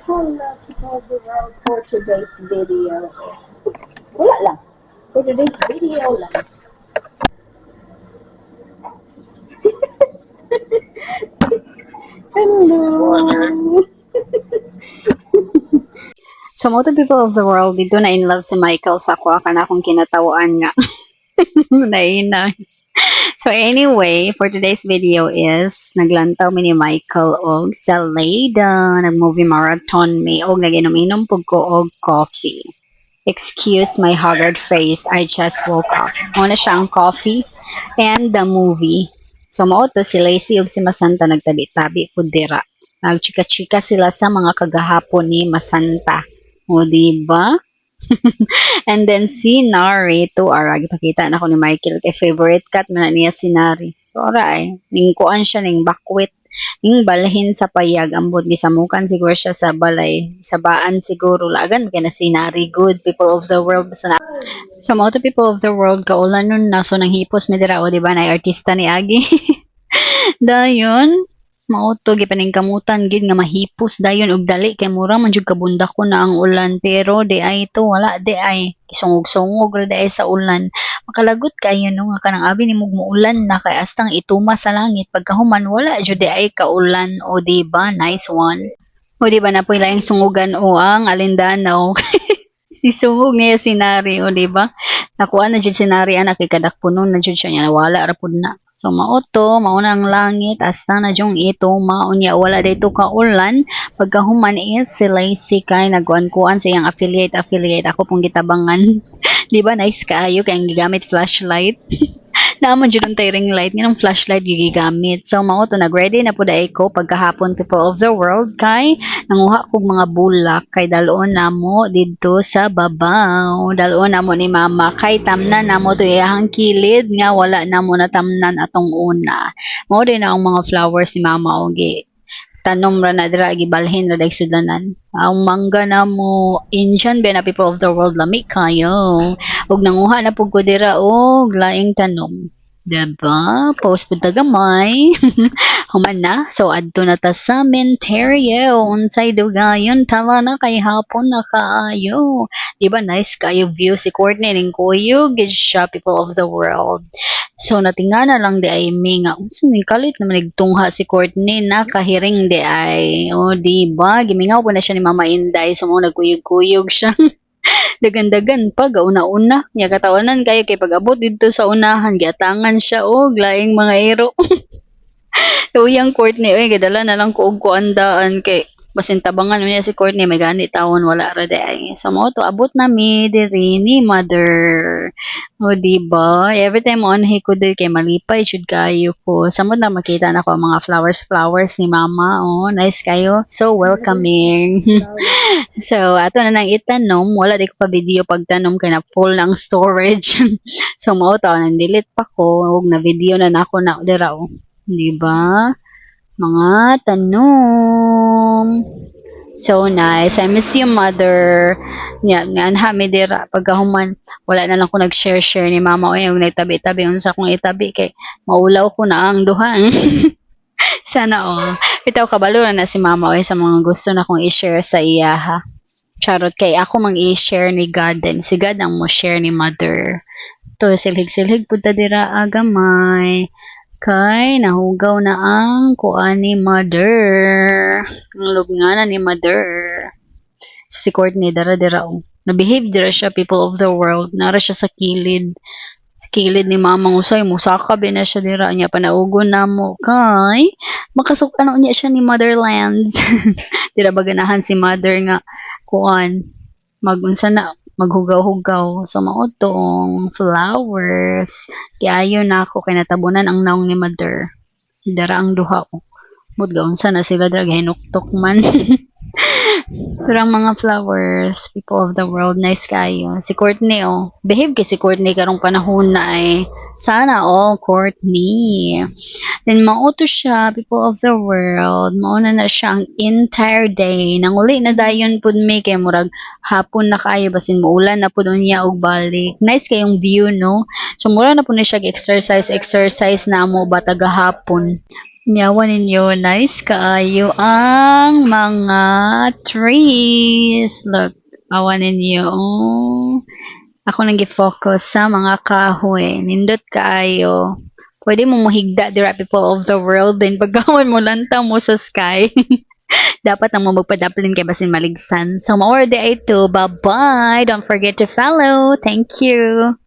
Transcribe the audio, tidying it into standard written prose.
Hello, people of the world. For today's video is wala lang. For today's video lang. Hello. So, mo to people of the world, dito na in love si Michael sa ako na akong kinatawaan nga. Naina. So, anyway, for today's video is, naglantaw mi ni Michael og sa Leyda, nag-movie marathon mi, og naginom-inom pug ko og coffee. Excuse my haggard face, I just woke up. Una siyang coffee and the movie. So, mao to si Lacey ug si Masanta nagtabi-tabi pud dira. Nagchika-chika sila sa mga kagahapon ni Masanta. O, diba? And then si Nari to gipakita na ko ni Michael kay favorite cat man na niya si Nari. So, ning kuan siya ning bakwit, ning balhin sa payag ambot gisamukan siguro siya sa balay, sa baan siguro lagan kay na si Nari good people of the world basta na. So mo to people of the world kaulan nun na so nang hipos mi dira o di ba na artista ni Agi. Dayon mao to gipaningkamutan gid nga mahipos dayon og dali kay mura man jud kabundak ko na ang ulan pero di ay to wala di ay sungog-sungog ra di ay sa ulan makalagot kayo no nga kanang abi ni muulan na kay astang ituma sa langit pagkahuman wala jud di ay kaulan o di ba nice one o di ba na po laing sungugan o ang alindanaw si sungog niya sinari o di ba nakuha na jud sinari anak kay kadakpunon na jud siya nya nawala ra pud na. So mauto, mauna ang langit, hasta na jong ito, maunya wala dito ka ulan. Pagkahuman is si Lacey kay nagkuan-kuan sa iyang affiliate. Ako pong gitabangan. Di ba nice kaayo kay ang gigamit flashlight. Naman jud ang ring light nganong flashlight yung gigamit. So mauto nag-ready na pud ko pagkahapon people of the world kay nanguha kog mga bulak kay dalon namo didto sa babaw. Dalon namo ni mama kay tamnan namo to iyang kilid nga wala namo natamnan atong una. Mao din na ang mga flowers ni mama og tanom ra na dira gibalhin ra dag sudanan. Ang mangga na mo Indian be na people of the world lami kayo. Ug nanguha na pud ko dira og laing tanom. Diba? Post pud tagamay. Human na. So adto na ta sa Menterio. Unsay dugayon tala na kay hapon na kaayo. Diba nice kayo view si Courtney ning kuyo gid siya people of the world. So natingana lang di ay mi nga unsa ning kalit naman nagtungha si Courtney na kahiring di ay o di ba gimingaw po na siya ni Mama Inday so mo nagkuyog-kuyog siya dagan-dagan pa gauna-una nya katawanan kayo kay pag-abot dito sa unahan giatangan siya og laing mga ero uyang Courtney oy gadala na lang ko og kuandaan kay basin tabangan niya si Courtney may gani tawon wala ra day. So mo to abot na mi diri ni mother. O di ba? Every time on hey ko diri kay malipay jud kayo ko. Samod na makita na ko ang mga flowers ni mama. Oh, nice kayo. So welcoming. So ato na nang itanom, wala di ko pa video pagtanom kay na full ng storage. So mo to nang delete pa ko ug na video na nako na dira oh. Di ba? Mga tanong. So nice. I miss you, mother. Nya, nga mi dira pagkahuman wala na lang ko nag-share ni mama o yung nagtabi-tabi unsa kong itabi kay maulaw ko na ang duha. Sana all. Bitaw kabalo na si mama o sa mga gusto na kong i-share sa iya ha. Charot kay ako mang i-share ni God then si God ang mo share ni mother. To silhig-silhig pud ta dira agamay. Kay nahugaw na ang kuan ni mother. Ang lubnganan ni mother. So si Courtney dara-dara nabehave dira siya people of the world. Nara siya sa kilid. Sa kilid ni mamang usay musaka ba na siya dira niya panaugon na mo kay makasukan niya siya ni Motherlands. Dira ba ganahan si mother nga kuan magunsa na maghugaw-hugaw. So, mao tong flowers. Kaya na ako kay natabunan ang naong ni mother. Dara ang duha ko. Mudgaunsa na sila dara hinuktok man. Pero mga flowers, people of the world, nice kayo. Si Courtney, oh. Behave kay si Courtney karong panahon na ay. Sana all Courtney. Then mauto siya, people of the world. Mauna na siya ang entire day. Nanguli na dayon pud mi kay murag hapon na kayo basin muulan na pud unya og balik. Nice kayong view no. So mura na pud ni siya exercise na mo ba taga hapon. Nyawa ninyo, nice kaayo ang mga trees. Look, awan ninyo. Oh. Ako nang gi-focus sa mga kahoy. Nindot kaayo. Pwede mo mohigda dira people of the world din pagkawan mo lantaw mo sa sky. Dapat ang mo magpadaplin kay basin maligsan. So, maorde ito. Bye-bye. Don't forget to follow. Thank you.